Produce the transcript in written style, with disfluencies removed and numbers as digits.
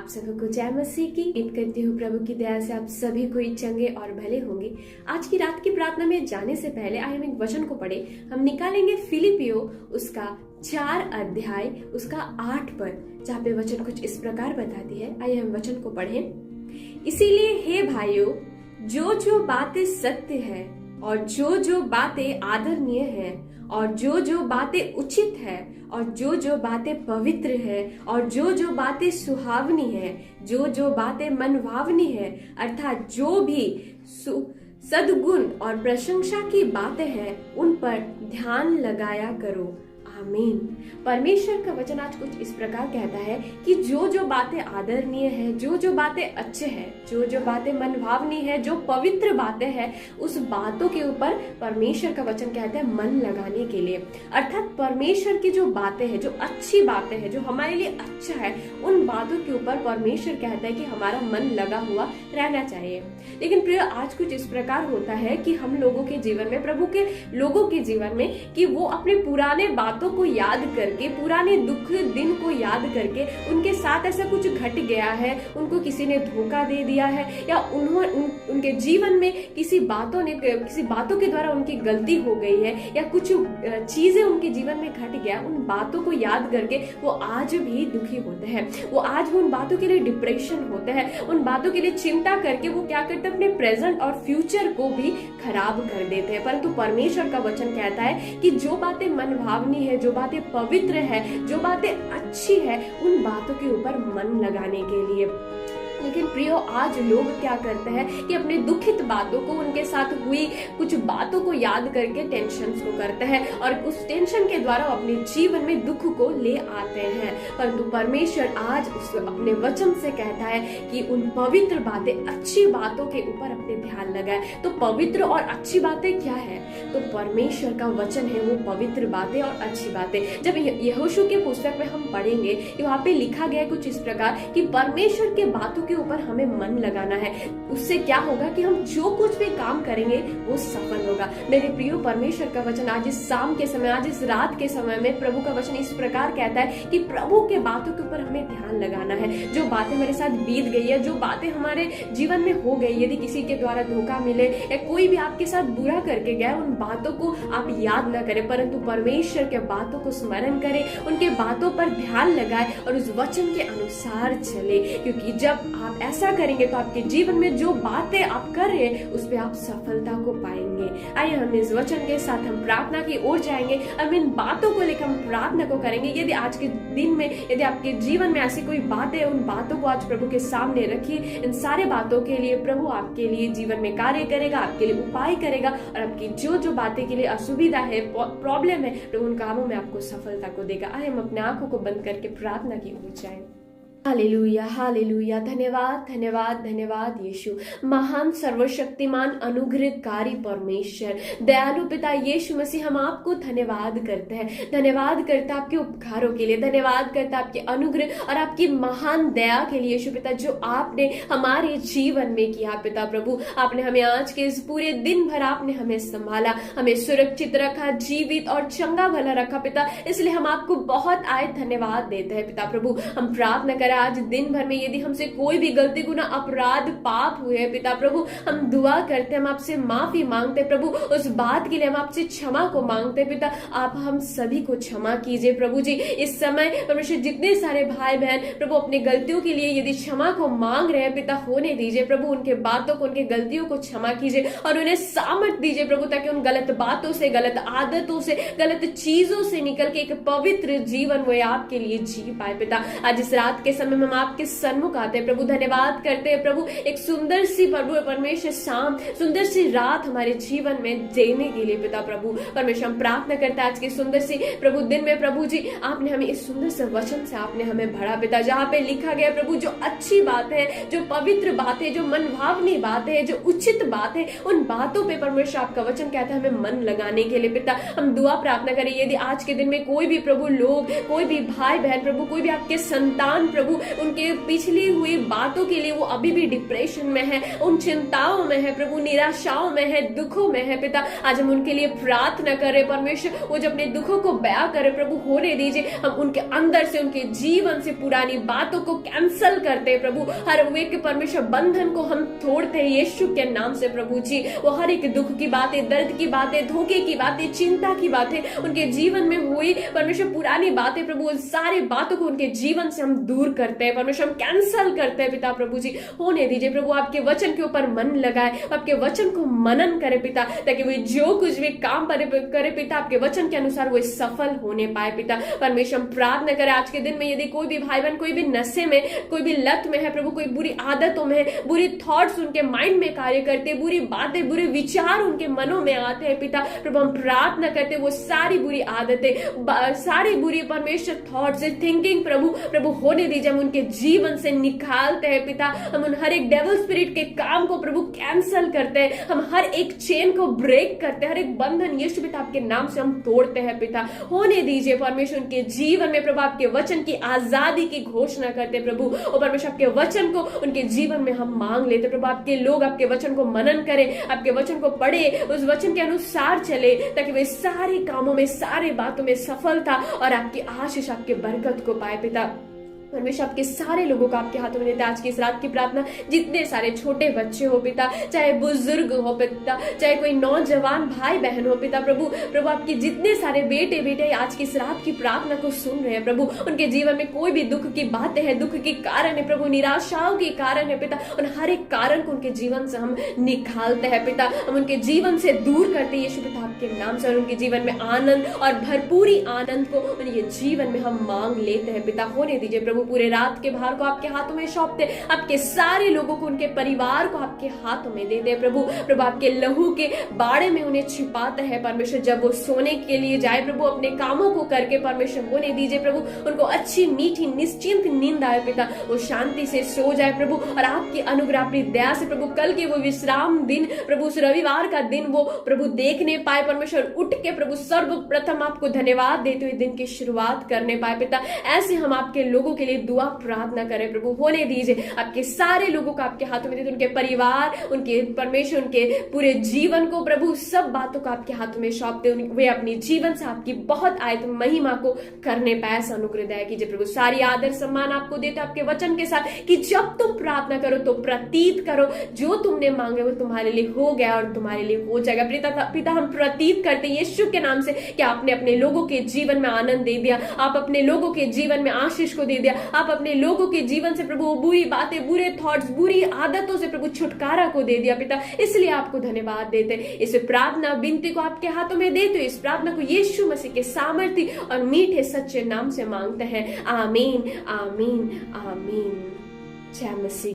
आप सभी को जय मसीह की। उम्मीद करती हूँ प्रभु की दया से आप सभी कोई चंगे और भले होंगे। आज की रात की प्रार्थना में जाने से पहले आइए हम एक वचन को पढ़े। हम निकालेंगे फिलिपियो उसका 4 अध्याय उसका 8 पद, जहाँ पे वचन कुछ इस प्रकार बताती है। आइए हम वचन को पढ़ें। इसीलिए हे भाइयों, जो जो बातें सत्य है और जो जो बातें आदरणीय है और जो जो बातें उचित है और जो जो बातें पवित्र है और जो जो बातें सुहावनी है, जो जो बातें मनभावनी है, अर्थात जो भी सद्गुण और प्रशंसा की बातें हैं, उन पर ध्यान लगाया करो। आमीन। परमेश्वर का वचन आज कुछ इस प्रकार कहता है कि जो जो बातें आदरणीय है, जो जो बातें अच्छे हैं, जो जो बातें मनभावनी है, जो पवित्र बातें हैं, उस बातों के ऊपर परमेश्वर का वचन कहता है मन लगाने के लिए। अर्थात परमेश्वर की जो बातें हैं, जो अच्छी बातें हैं, जो हमारे लिए अच्छा है, उन बातों के ऊपर परमेश्वर कहता है कि हमारा मन लगा हुआ रहना चाहिए। लेकिन प्रिय, आज कुछ इस प्रकार होता है कि हम लोगों के जीवन में, प्रभु के लोगों के जीवन में, कि वो अपने पुराने बातों को याद करके, पुराने दुख दिन को याद करके, उनके साथ ऐसा कुछ घट गया है, उनको किसी ने धोखा दे दिया है, या उनके जीवन में किसी बातों के द्वारा उनकी गलती हो गई है, या कुछ चीजें उनके जीवन में घट गया, उन बातों को याद करके वो आज भी दुखी होते हैं। वो आज भी उन बातों के लिए डिप्रेशन होते हैं, उन बातों के लिए चिंता करके वो क्या करते हैं, अपने प्रेजेंट और फ्यूचर को भी खराब कर देते हैं। परंतु परमेश्वर का वचन कहता है कि जो बातें मनभावनी है, जो बातें पवित्र है, जो बातें अच्छी है, उन बातों के ऊपर मन लगाने के लिए। लेकिन प्रियो, आज लोग क्या करते हैं कि अपने दुखित बातों को, उनके साथ हुई कुछ बातों को याद करके टेंशन को करते हैं और उस टेंशन के द्वारा अपने जीवन में दुख को ले आते हैं। परंतु परमेश्वर आज अपने वचन से कहता है कि उन पवित्र बातें, अच्छी बातों के ऊपर अपने ध्यान लगाए। तो पवित्र और अच्छी बातें क्या है? तो परमेश्वर का वचन है वो पवित्र बातें और अच्छी बातें। जब यहोशू के पुस्तक में हम पढ़ेंगे, वहाँ पे लिखा गया कुछ इस प्रकार कि परमेश्वर के बातों के ऊपर हमें मन लगाना है। उससे क्या होगा कि हम जो कुछ भी काम करेंगे वो सफल होगा। मेरे प्रियो, परमेश्वर का वचन आज इस शाम के समय, आज इस रात के समय में प्रभु का वचन इस प्रकार कहता है कि प्रभु के बातों के ऊपर हमें ध्यान लगाना है। जो बातें मेरे साथ बीत गई है, जो बातें हमारे जीवन में हो गई, यदि किसी के द्वारा धोखा मिले या कोई भी आपके साथ बुरा करके गया, उन बातों को आप याद न करें, परंतु परमेश्वर के बातों को स्मरण करें, उनके बातों पर ध्यान लगाए और उस वचन के अनुसार चले। क्योंकि जब आप ऐसा करेंगे तो आपके जीवन में जो बातें आप कर रहे हैं उस पे आप सफलता को पाएंगे। आइए हम इस वचन के साथ हम प्रार्थना की ओर जाएंगे। हम इन बातों को लेकर हम प्रार्थना को करेंगे। यदि आज के दिन में, यदि आपके जीवन में ऐसी कोई बातें, उन बातों को आज प्रभु के सामने रखिए। इन सारे बातों के लिए प्रभु आपके लिए जीवन में कार्य करेगा, आपके लिए उपाय करेगा और आपकी जो जो बातें के लिए असुविधा है, प्रॉब्लम है, प्रभु उन कामों में आपको सफलता को देगा। आइए हम अपने आंखों को बंद करके प्रार्थना की ओर जाएं। Hallelujah, hallelujah. धन्यवाद, धन्यवाद, धन्यवाद यीशु। महान, सर्वशक्तिमान, अनुग्रहकारी परमेश्वर, दयालु पिता यीशु मसीह, हम आपको धन्यवाद करते हैं। धन्यवाद करते हैं आपके उपकारों के लिए, धन्यवाद करते हैं आपके अनुग्रह और आपकी महान दया के लिए यीशु पिता, जो आपने हमारे जीवन में किया। पिता प्रभु, आपने हमें आज के इस पूरे दिन भर आपने हमें संभाला, हमें सुरक्षित रखा, जीवित और चंगा भला रखा पिता। इसलिए हम आपको बहुत आए धन्यवाद देते हैं पिता प्रभु। हम प्रार्थना करें आज दिन भर में यदि हमसे कोई भी गलती, गुनाह, अपराध, पाप हुए हैं पिता प्रभु, हम दुआ करते हैं, हम आपसे माफी मांगते हैं प्रभु। उस बात के लिए हम आपसे क्षमा को मांगते हैं पिता। आप हम सभी को क्षमा कीजिए प्रभु जी। इस समय परमेश्वर, जितने सारे भाई बहन प्रभु अपनी गलतियों के लिए यदि क्षमा को मांग रहे हैं पिता, होने दीजिए प्रभु। उनके बातों को, उनके गलतियों को क्षमा कीजिए और उन्हें सामर्थ दीजिए प्रभु, ताकि उन गलत बातों से, गलत आदतों से, गलत चीजों से निकल के एक पवित्र जीवन वो आपके लिए जी पाए पिता। आज इस रात के समय में हम आपके सन्मुख आते हैं प्रभु, धन्यवाद करते हैं प्रभु, एक सुंदर सी प्रभु परमेश्वर शाम, सुंदर सी रात हमारे जीवन में देने के लिए पिता प्रभु परमेश्वर। हम प्रार्थना करते हैं आज के सुंदर सी प्रभु दिन में प्रभु जी, आपने हमें इस सुंदर से वचन से आपने हमें भरा पिता, जहाँ पे लिखा गया प्रभु, जो अच्छी बात है, जो पवित्र बात है, जो मनभावनी बात है, जो उचित बात है, उन बातों पे परमेश्वर आपका वचन कहता है हमें मन लगाने के लिए पिता। हम दुआ प्रार्थना करें, यदि आज के दिन में कोई भी प्रभु लोग, कोई भी भाई बहन प्रभु, कोई भी आपके संतान प्रभु प्रभु उनके पिछली हुई बातों के लिए वो अभी भी डिप्रेशन में है, उन चिंताओं में है प्रभु, निराशाओं में है, दुखों में है पिता। आज हम उनके लिए प्रार्थना करें परमेश्वर, वो जो अपने दुखों को बयां करे प्रभु, होने दीजिए। हम उनके अंदर से, उनके जीवन से पुरानी बातों को कैंसल करते हैं प्रभु। हर वे के परमेश्वर बंधन को हम तोड़ते हैं यीशु के नाम से प्रभु जी। वो हर एक दुख की बातें, दर्द की बातें, धोखे की बातें, चिंता की बातें, उनके जीवन में हुई परमेश्वर पुरानी बातें प्रभु, उन सारी बातों को उनके जीवन से हम दूर करते हैं परमेश्वर, हम कैंसल करते हैं पिता प्रभु जी। होने दीजिए प्रभु, आपके वचन के ऊपर मन लगाए, आपके वचन को मनन करे पिता, ताकि वे जो कुछ भी काम करे पिता, आपके वचन के अनुसार वो सफल होने पाए पिता। परमेश्वर हम प्रार्थना करें आज के दिन में, यदि कोई भी भाई बहन कोई भी नशे में, कोई भी लत में है प्रभु, कोई बुरी आदतों में है, बुरी थॉट्स उनके माइंड में कार्य करते, बुरी बातें, बुरे विचार उनके मनों में आते हैं पिता प्रभु, हम प्रार्थना करते वो सारी बुरी आदतें, सारी बुरी परमेश्वर थॉट्स, थिंकिंग प्रभु होने दीजिए, हम उनके जीवन से निकालते हैं पिता। हम उन हर एक डेविल स्पिरिट के काम को प्रभु कैंसल करते हैं, हम हर एक चेन को ब्रेक करते हैं, हर एक बंधन यीशु पिता आपके नाम से हम तोड़ते हैं पिता। होने दीजिए परमेश्वर उनके जीवन में प्रभु, आपके वचन की आजादी की घोषणा करते प्रभु, और परमेश्वर आपके वचन को उनके जीवन में हम मांग लेते प्रभु। आपके लोग आपके वचन को मनन करें, आपके वचन को पढ़े, उस वचन के अनुसार चले, ताकि वे सारे कामों में, सारे बातों में सफलता और आपकी आशीष, आपके बरकत को पाए पिता। परमेश्वर आपके सारे लोगों को आपके हाथों में देते आज की इस रात की प्रार्थना, जितने सारे छोटे बच्चे हो पिता, चाहे बुजुर्ग हो पिता, चाहे कोई नौजवान भाई बहन हो पिता प्रभु आपके जितने सारे बेटे आज की इस रात की प्रार्थना को सुन रहे हैं प्रभु, उनके जीवन में कोई भी दुख की बातें हैं, दुख के कारण है प्रभु, निराशाओं के कारण है पिता, उन हर एक कारण को उनके जीवन से हम निकालते हैं पिता, हम उनके जीवन से दूर करते हैं यीशु पिता आपके नाम से, और उनके जीवन में आनंद और भरपूरी आनंद को उनके जीवन में हम मांग लेते हैं पिता। होने दीजिए प्रभु, पूरे रात के भार को आपके हाथों में सौंपते, आपके सारे लोगों को, उनके परिवार को आपके हाथों में देते प्रभु आपके लहू के बाड़े में उन्हें छिपाते हैं परमेश्वर। जब वो सोने के लिए जाए प्रभु, अपने कामों को करके परमेश्वर, होने दीजिए प्रभु उनको अच्छी मीठी निश्चिंत नींद आए पिता, वो शांति से सो जाए प्रभु, और आपकी अनुग्रह, अपनी दया से प्रभु कल के वो विश्राम दिन प्रभु, उस रविवार का दिन वो प्रभु देखने पाए परमेश्वर, उठ के प्रभु सर्वप्रथम आपको धन्यवाद देते हुए दिन की शुरुआत करने पाए पिता। ऐसे हम आपके लोगों के लिए दुआ प्रार्थना करें प्रभु। होने दीजिए आपके सारे लोगों को आपके हाथों में देते, उनके परिवार, उनके परमेश्वर, उनके पूरे जीवन को प्रभु, सब बातों को आपके हाथों में सौंपते, वे अपने जीवन से आपकी बहुत आयत महिमा को करने पाए, ऐसा अनुग्रह दया कीजिए प्रभु। सारी आदर सम्मान आपको देते आपके वचन के साथ, कि जब तुम प्रार्थना करो तो प्रतीत करो, जो तुमने मांगे वो तुम्हारे लिए हो गया और तुम्हारे लिए हो जाएगा पिता। हम प्रतीत करते यीशु के नाम से कि आपने अपने लोगों के जीवन में आनंद दे दिया, आप अपने लोगों के जीवन में आशीष को दे दिया, आप अपने लोगों के जीवन से प्रभु बुरी बातें, बुरे थॉट्स, बुरी आदतों से प्रभु छुटकारा को दे दिया पिता। इसलिए आपको धन्यवाद देते, इस प्रार्थना विनती को आपके हाथों में देते, इस प्रार्थना को यीशु मसीह के सामर्थी और मीठे सच्चे नाम से मांगते हैं। आमीन, आमीन, आमीन। जय मसीह।